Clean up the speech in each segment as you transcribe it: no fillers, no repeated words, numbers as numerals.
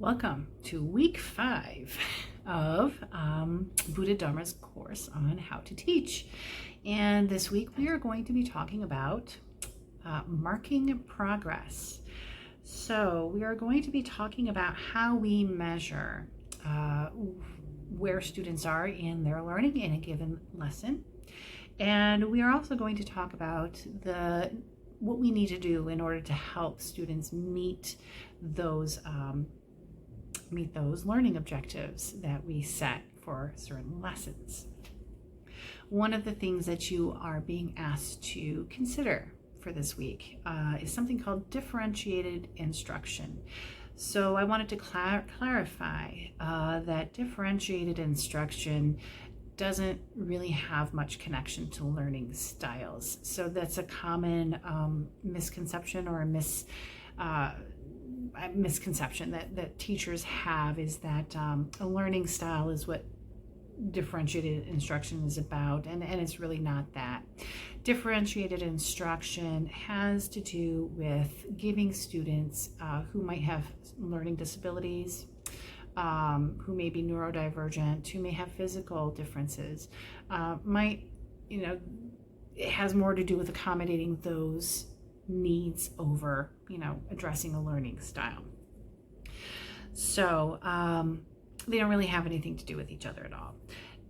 Welcome to week 5 of Buddha Dharma's course on how to teach. And this week we are going to be talking about marking progress. So we are going to be talking about how we measure where students are in their learning in a given lesson. And we are also going to talk about what we need to do in order to help students meet those learning objectives that we set for certain lessons. One of the things that you are being asked to consider for this week is something called differentiated instruction. So I wanted to clarify that differentiated instruction doesn't really have much connection to learning styles. So that's a common misconception or a misconception that teachers have, is that a learning style is what differentiated instruction is about, and it's really not that. Differentiated instruction has to do with giving students who might have learning disabilities, who may be neurodivergent, who may have physical differences, it has more to do with accommodating those needs over, addressing a learning style. So they don't really have anything to do with each other at all.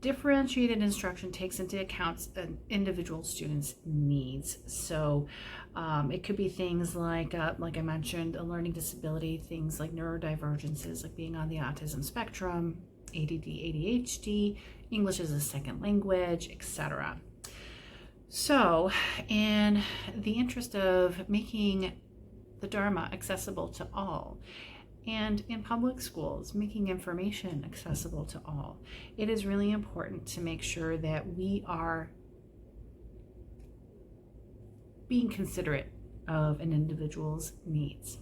Differentiated instruction takes into account an individual student's needs. So it could be things like I mentioned, a learning disability, things like neurodivergences, like being on the autism spectrum, ADD, ADHD, English as a second language, etc. So, in the interest of making the Dharma accessible to all, and in public schools, making information accessible to all, it is really important to make sure that we are being considerate of an individual's needs.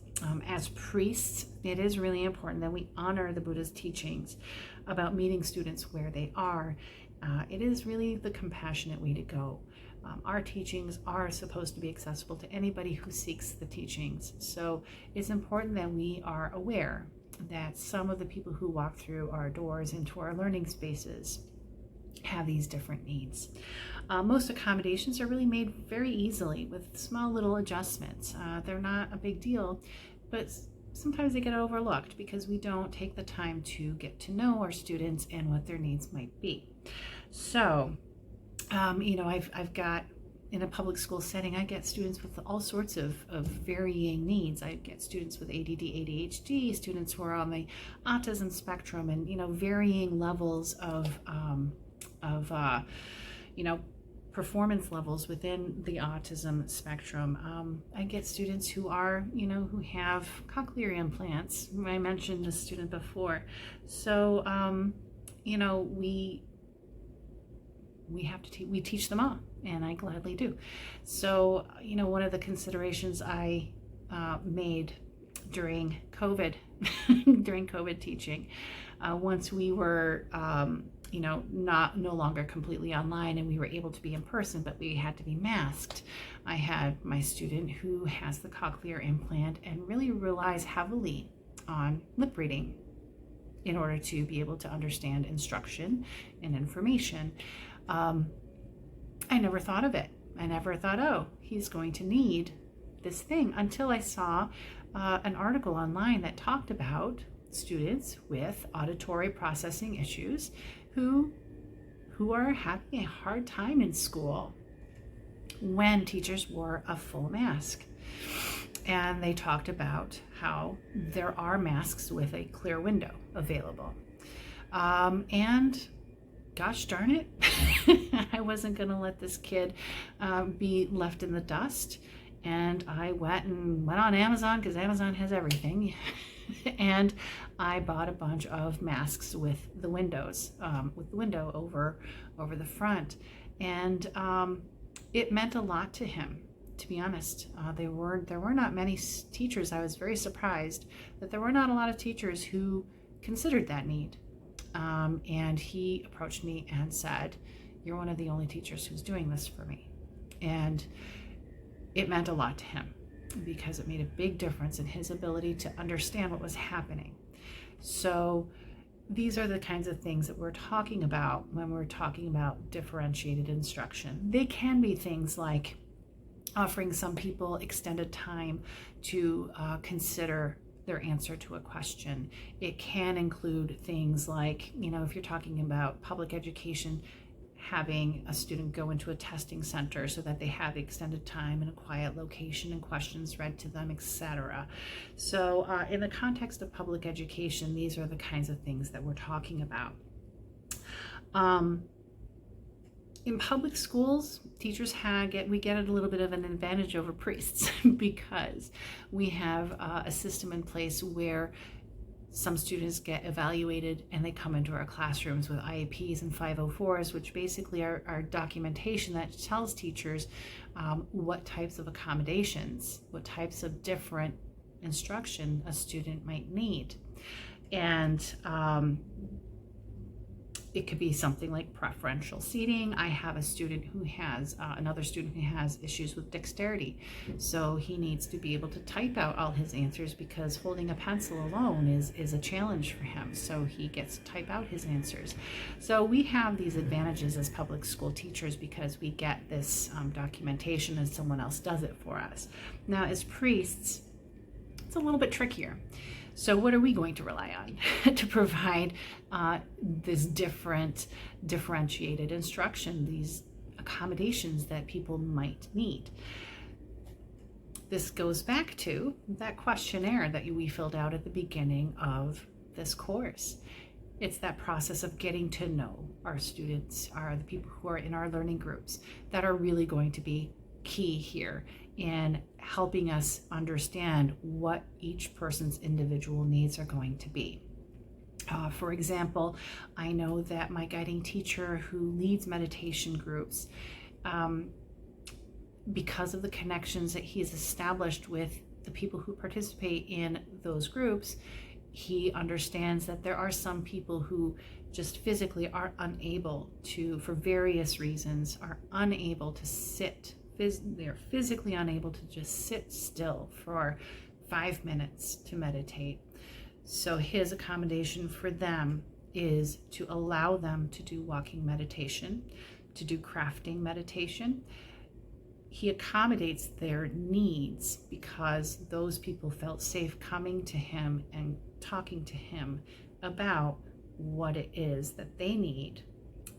As priests, it is really important that we honor the Buddha's teachings about meeting students where they are. It is really the compassionate way to go. Our teachings are supposed to be accessible to anybody who seeks the teachings. So it's important that we are aware that some of the people who walk through our doors into our learning spaces have these different needs. Most accommodations are really made very easily with small little adjustments. They're not a big deal, but sometimes they get overlooked because we don't take the time to get to know our students and what their needs might be. So I've got, in a public school setting, I get students with all sorts of varying needs. I get students with ADD, ADHD, students who are on the autism spectrum, and varying levels of performance levels within the autism spectrum. I get students who are, who have cochlear implants. I mentioned a student before. So, we teach them all, and I gladly do. So, one of the considerations I made during COVID, during COVID teaching, once we were, no longer completely online and we were able to be in person, but we had to be masked. I had my student who has the cochlear implant and really relies heavily on lip reading in order to be able to understand instruction and information. I never thought of it. I never thought, oh, he's going to need this thing, until I saw an article online that talked about students with auditory processing issues who are having a hard time in school when teachers wore a full mask. And they talked about how there are masks with a clear window available. And gosh darn it, I wasn't going to let this kid be left in the dust. And I went on Amazon, because Amazon has everything. And I bought a bunch of masks with the windows, with the window over the front. And it meant a lot to him, to be honest. There were not many teachers. I was very surprised that there were not a lot of teachers who considered that need. And he approached me and said, "You're one of the only teachers who's doing this for me." And it meant a lot to him. because it made a big difference in his ability to understand what was happening. So these are the kinds of things that we're talking about when we're talking about differentiated instruction. They can be things like offering some people extended time to consider their answer to a question. It can include things like, if you're talking about public education, having a student go into a testing center so that they have extended time in a quiet location and questions read to them, etc. So in the context of public education, these are the kinds of things that we're talking about. In public schools, teachers we get a little bit of an advantage over priests because we have a system in place where some students get evaluated and they come into our classrooms with IEPs and 504s, which basically are documentation that tells teachers what types of accommodations, what types of different instruction a student might need. And it could be something like preferential seating. I have a student who has, another student who has issues with dexterity. So he needs to be able to type out all his answers because holding a pencil alone is a challenge for him. So he gets to type out his answers. So we have these advantages as public school teachers because we get this documentation and someone else does it for us. Now as priests, it's a little bit trickier. So what are we going to rely on to provide this differentiated instruction, these accommodations that people might need? This goes back to that questionnaire that we filled out at the beginning of this course. It's that process of getting to know our students, the people who are in our learning groups, that are really going to be key here in helping us understand what each person's individual needs are going to be. For example, I know that my guiding teacher who leads meditation groups, because of the connections that he's established with the people who participate in those groups, he understands that there are some people who just physically are unable to, for various reasons, are unable to sit. They're physically unable to just sit still for 5 minutes to meditate. So his accommodation for them is to allow them to do walking meditation, to do crafting meditation. He accommodates their needs because those people felt safe coming to him and talking to him about what it is that they need,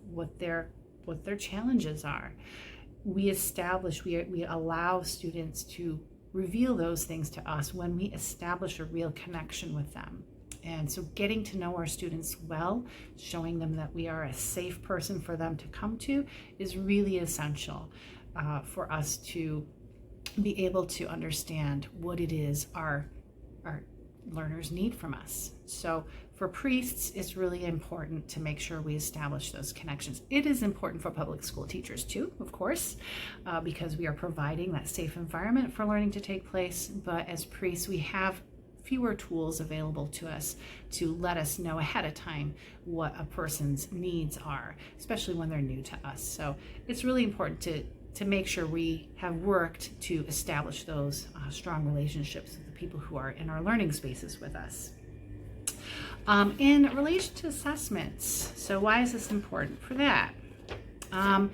what their challenges are. We allow students to reveal those things to us when we establish a real connection with them. And so getting to know our students well, showing them that we are a safe person for them to come to, is really essential for us to be able to understand what it is our learners need from us. So for priests, it's really important to make sure we establish those connections. It is important for public school teachers too, of course, because we are providing that safe environment for learning to take place. But as priests, we have fewer tools available to us to let us know ahead of time what a person's needs are, especially when they're new to us. So it's really important to make sure we have worked to establish those strong relationships with the people who are in our learning spaces with us. In relation to assessments, so why is this important for that? Well,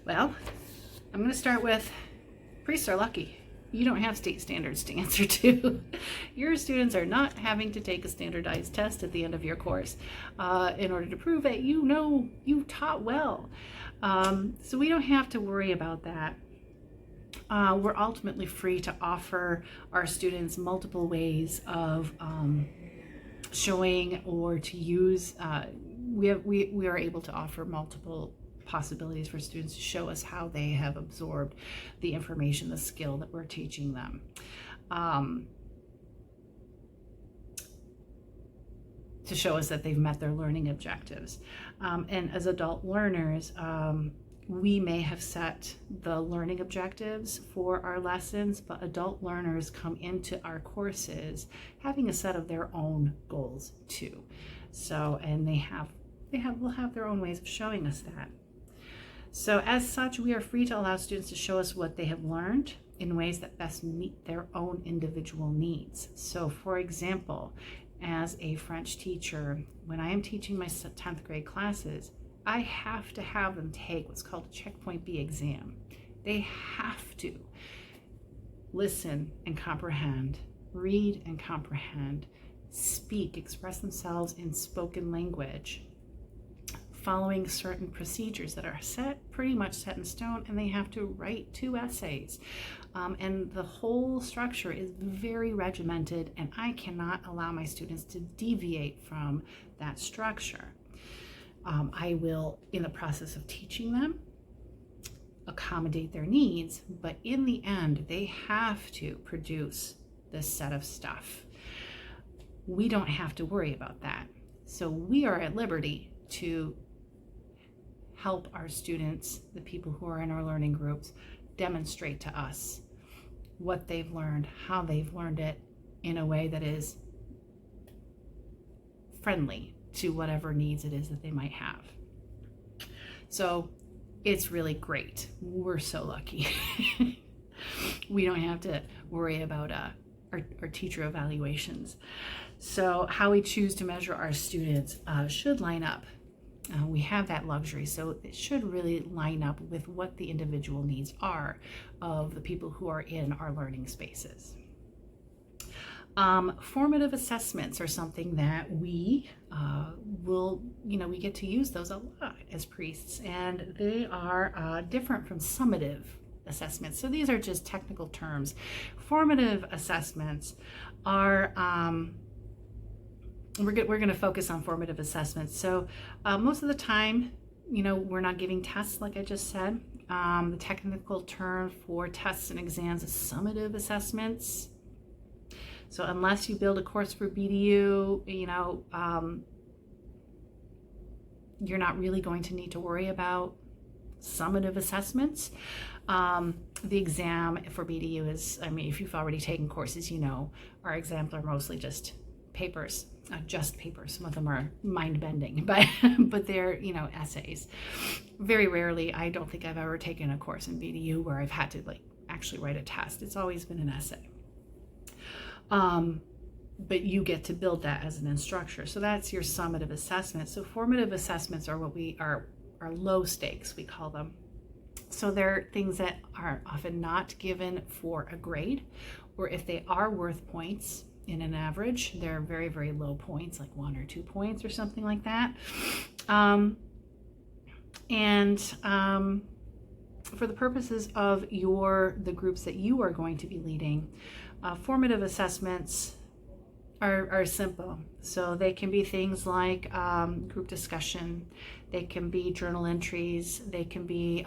I'm going to start with priests are lucky. You don't have state standards to answer to. Your students are not having to take a standardized test at the end of your course in order to prove that you taught well. So we don't have to worry about that. We're ultimately free to offer our students multiple ways of showing or to use. We are able to offer multiple possibilities for students to show us how they have absorbed the information, the skill that we're teaching them. To show us that they've met their learning objectives. And as adult learners, we may have set the learning objectives for our lessons, but adult learners come into our courses having a set of their own goals too. So, and will have their own ways of showing us that. So as such, we are free to allow students to show us what they have learned in ways that best meet their own individual needs. So for example, as a French teacher, when I am teaching my 10th grade classes, I have to have them take what's called a Checkpoint B exam. They have to listen and comprehend, read and comprehend, speak, express themselves in spoken language, following certain procedures that are pretty much set in stone, and they have to write 2 essays. And the whole structure is very regimented, and I cannot allow my students to deviate from that structure. I will, in the process of teaching them, accommodate their needs, but in the end, they have to produce this set of stuff. We don't have to worry about that. So we are at liberty to help our students, the people who are in our learning groups, demonstrate to us what they've learned, how they've learned it in a way that is friendly to whatever needs it is that they might have. So it's really great. We're so lucky. We don't have to worry about our teacher evaluations. So how we choose to measure our students should line up. We have that luxury, so it should really line up with what the individual needs are of the people who are in our learning spaces. Formative assessments are something that we we get to use those a lot as priests, and they are different from summative assessments. So these are just technical terms. Formative assessments are we're going to focus on formative assessments. So most of the time, we're not giving tests, like I just said. The technical term for tests and exams is summative assessments. So unless you build a course for BDU, you're not really going to need to worry about summative assessments. The exam for BDU is, if you've already taken courses, our exams are mostly just papers. Just papers. Some of them are mind-bending, but they're essays. Very rarely, I don't think I've ever taken a course in BDU where I've had to actually write a test. It's always been an essay. But you get to build that as an instructor. So that's your summative assessment. So formative assessments are what we are low stakes, we call them. So they're things that are often not given for a grade, or if they are worth points in an average, they're very, very low points, like 1 or 2 points or something like that. For the purposes of the groups that you are going to be leading, formative assessments are simple. So they can be things like group discussion, they can be journal entries, they can be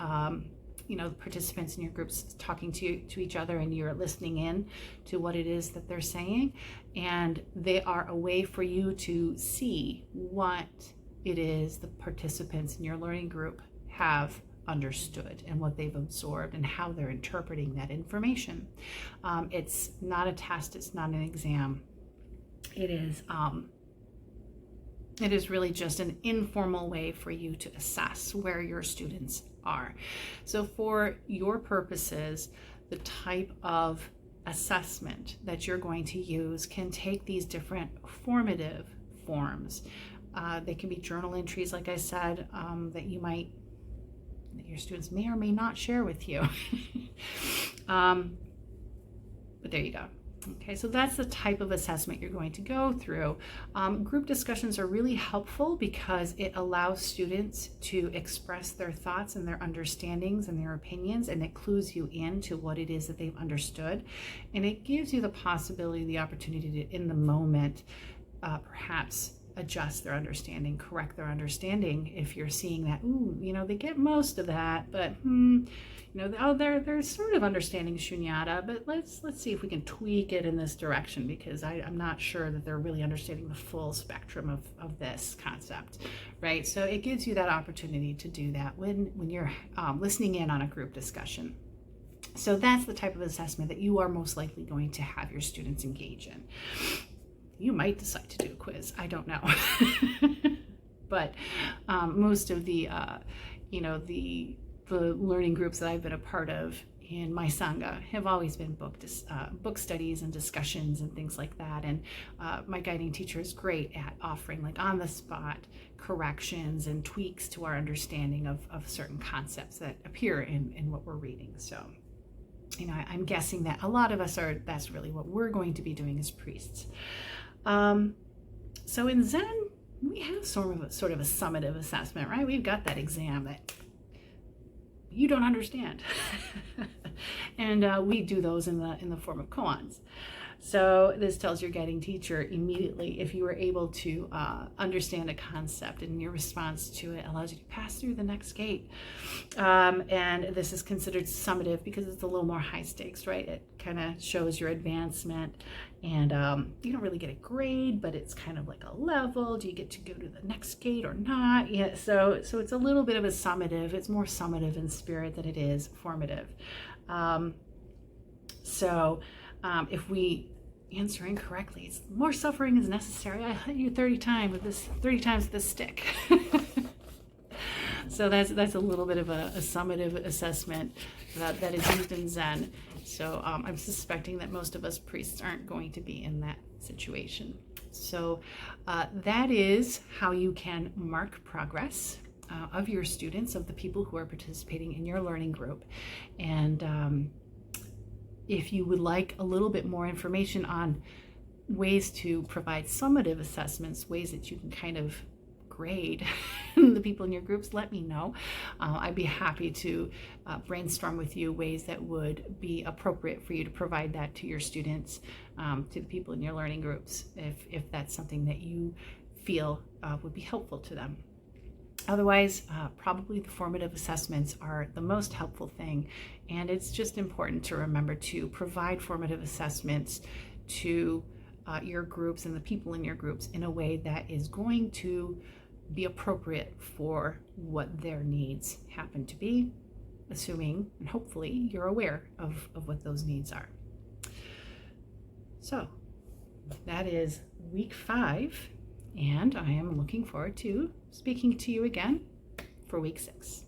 the participants in your groups talking to each other, and you're listening in to what it is that they're saying, and they are a way for you to see what it is the participants in your learning group have understood and what they've absorbed and how they're interpreting that information. It's not a test, it's not an exam. It is really just an informal way for you to assess where your students are. So for your purposes, the type of assessment that you're going to use can take these different formative forms. They can be journal entries, like I said, that your students may or may not share with you. But there you go. Okay, so that's the type of assessment you're going to go through. Group discussions are really helpful because it allows students to express their thoughts and their understandings and their opinions, and it clues you into what it is that they've understood. And it gives you the possibility, the opportunity to, in the moment, perhaps adjust their understanding, correct their understanding if you're seeing that, they get most of that, but they're sort of understanding shunyata, but let's see if we can tweak it in this direction, because I'm not sure that they're really understanding the full spectrum of this concept, right? So it gives you that opportunity to do that when you're listening in on a group discussion. So that's the type of assessment that you are most likely going to have your students engage in. You might decide to do a quiz, I don't know. But most of the learning groups that I've been a part of, in my Sangha have always been book studies and discussions and things like that. And my guiding teacher is great at offering like on the spot corrections and tweaks to our understanding of certain concepts that appear in what we're reading. So, I'm guessing that a lot of us that's really what we're going to be doing as priests. So in Zen, we have sort of a summative assessment, right? We've got that exam that you don't understand. And we do those in the form of koans. So this tells your guiding teacher immediately if you were able to understand a concept, and your response to it allows you to pass through the next gate. And this is considered summative because it's a little more high stakes, right? It kind of shows your advancement, and you don't really get a grade, but it's kind of like a level. Do you get to go to the next gate or not? Yeah, so it's a little bit of a summative. It's more summative in spirit than it is formative. If we answer incorrectly, it's more suffering is necessary. I hit you 30 times with this stick. So that's a little bit of a summative assessment that is used in Zen. So I'm suspecting that most of us priests aren't going to be in that situation. So that is how you can mark progress of your students, of the people who are participating in your learning group. And if you would like a little bit more information on ways to provide summative assessments, ways that you can kind of grade the people in your groups, let me know. I'd be happy to brainstorm with you ways that would be appropriate for you to provide that to your students, to the people in your learning groups, if that's something that you feel would be helpful to them. Otherwise, probably the formative assessments are the most helpful thing, and it's just important to remember to provide formative assessments to your groups and the people in your groups in a way that is going to be appropriate for what their needs happen to be, assuming and hopefully you're aware of what those needs are. So that is week 5. And I am looking forward to speaking to you again for week 6.